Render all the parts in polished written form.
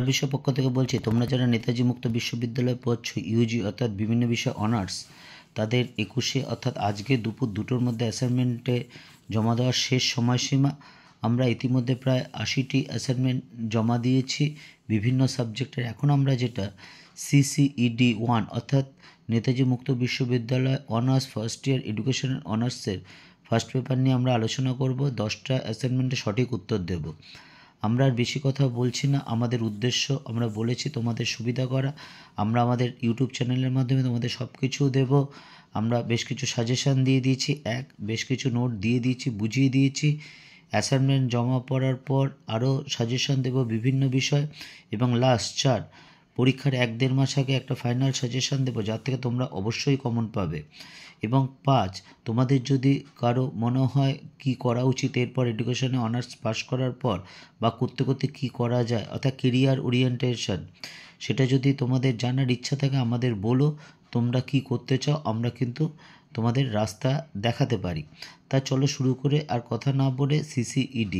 বিশ্ব পক্ষ থেকে বলছি, তোমরা যারা নেতাজি মুক্ত বিশ্ববিদ্যালয়ে পড়ছ ইউজি অর্থাৎ বিভিন্ন বিষয় অনার্স, তাদের 21শে অর্থাৎ আজকে দুপুর 2টোর মধ্যে অ্যাসাইনমেন্টে জমা দেওয়ার শেষ সময়সীমা। আমরা ইতিমধ্যে প্রায় 80টি অ্যাসাইনমেন্ট জমা দিয়েছি বিভিন্ন সাবজেক্টের। এখন আমরা যেটা CCED 1 অর্থাৎ নেতাজি মুক্ত বিশ্ববিদ্যালয় অনার্স ফার্স্ট ইয়ার এডুকেশন অনার্সের ফার্স্ট পেপার নিয়ে আমরা আলোচনা করব। 10টা অ্যাসাইনমেন্টে সঠিক উত্তর দেব। আমরা আর বেশি কথা বলছি না। আমাদের উদ্দেশ্য আমরা বলেছি তোমাদের সুবিধা করা। আমরা আমাদের ইউটিউব চ্যানেলের মাধ্যমে তোমাদের সব কিছু দেব। আমরা বেশ কিছু সাজেশান দিয়ে দিয়েছি, বেশ কিছু নোট দিয়ে দিয়েছি, বুঝিয়ে দিয়েছি। অ্যাসাইনমেন্ট জমা পড়ার পর আরও সাজেশান দেব বিভিন্ন বিষয়, এবং লাস্ট 4 পরীক্ষার 1-1.5 মাস আগে একটা ফাইনাল সাজেশান দেবো, যার থেকে তোমরা অবশ্যই কমন পাবে। এবং 5, তোমাদের যদি কারো মনে হয় কি করা উচিত এরপর এডুকেশনে অনার্স পাস করার পর বা করতে করতে কী করা যায় অর্থাৎ কেরিয়ার ওরিয়েন্টেশন, সেটা যদি তোমাদের জানার ইচ্ছা থাকে আমাদের বলো তোমরা কি করতে চাও, আমরা কিন্তু তোমাদের রাস্তা দেখাতে পারি। তা চলো শুরু করে আর কথা না বলে CCED।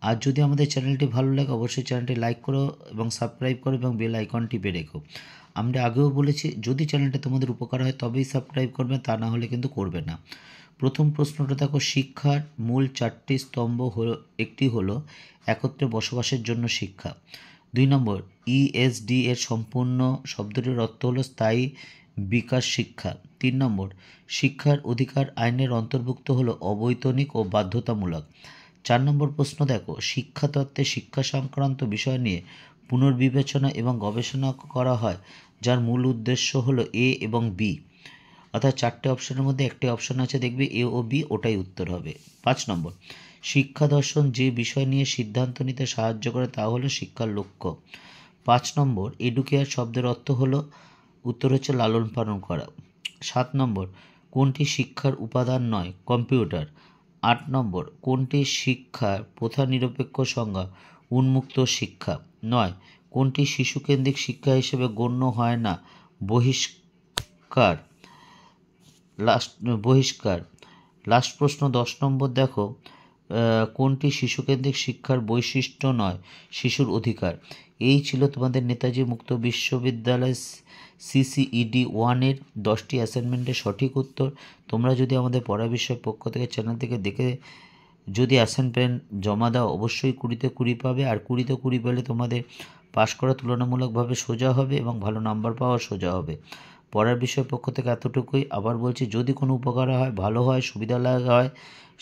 আর যদি আমাদের চ্যানেলটি ভালো লাগে অবশ্যই চ্যানেলটি লাইক করো এবং সাবস্ক্রাইব করো এবং বেল আইকন টিপে রেখো। আমরা আগেও বলেছি যদি চ্যানেলটা তোমাদের উপকার হয় তবেই সাবস্ক্রাইব করবে, তা না হলে কিন্তু করবে না। প্রথম প্রশ্নটা দেখো, শিক্ষার মূল 4টি স্তম্ভ একটি হলো একত্রে বসবাসের জন্য শিক্ষা। 2 নম্বর, ESD এর সম্পূর্ণ শব্দটির অর্থ হলো স্থায়ী বিকাশ শিক্ষা। 3 নম্বর, শিক্ষার অধিকার আইনের অন্তর্ভুক্ত হলো অবৈতনিক ও বাধ্যতামূলক। 4 নম্বর প্রশ্ন দেখো, শিক্ষা তত্ত্বে শিক্ষা সংক্রান্ত বিষয় নিয়ে পুনর্বিবেচনা এবং গবেষণা করা হয়, যার মূল উদ্দেশ্য হলো A এবং B। অর্থাৎ 4টে অপশনের মধ্যে একটি অপশন আছে দেখবে A ও B, ওটাই উত্তর হবে। 5 নম্বর, শিক্ষা দর্শন যে বিষয় নিয়ে সিদ্ধান্ত নিতে সাহায্য করে তা হলো শিক্ষার লক্ষ্য। 5 নম্বর, এডুকেয়ার শব্দের অর্থ হলো, উত্তর হচ্ছে লালন পালন করা। 7 নম্বর, কোনটি শিক্ষার উপাদান নয়, কম্পিউটার। 8 নম্বর, কোনটি শিক্ষার প্রথা নিরপেক্ষ সংজ্ঞা, উন্মুক্ত শিক্ষা। 9, কোনটি শিশুকেন্দ্রিক শিক্ষা হিসেবে গণ্য হয় না, বহিষ্কার। লাস্ট প্রশ্ন 10 নম্বর দেখো, কোনটি শিশুকেন্দ্রিক শিক্ষার বৈশিষ্ট্য নয়, শিশুর অধিকার। এই ছিল তোমাদের নেতাজি মুক্ত বিশ্ববিদ্যালয় CCED 1-এর 10টি অ্যাসাইনমেন্টের সঠিক উত্তর। তোমরা যদি আমাদের পড়া বিষয় পক্ষ থেকে চ্যানেল থেকে দেখে যদি অ্যাসাইনমেন্ট জমা দাও অবশ্যই 20তে 20 পাবে, আর 20তে 20 পেলে তোমাদের পাশ করা তুলনামূলকভাবে সোজা হবে এবং ভালো নাম্বার পাওয়া সোজা হবে। পড়ার বিষয় পক্ষ থেকে এতটুকুই। আবার বলছি, যদি কোনো উপকার হয়, ভালো হয়, সুবিধা লাগা হয়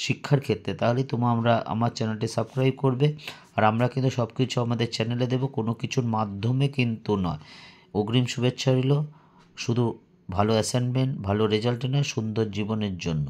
শিক্ষার ক্ষেত্রে, তাহলে আমার চ্যানেলটি সাবস্ক্রাইব করবে। আর আমরা কিন্তু সব কিছু আমাদের চ্যানেলে দেবো, কোনো কিছুর মাধ্যমে কিন্তু নয়। অগ্রিম শুভেচ্ছা রইল শুধু ভালো অ্যাসাইনমেন্ট, ভালো রেজাল্ট নয়, সুন্দর জীবনের জন্য।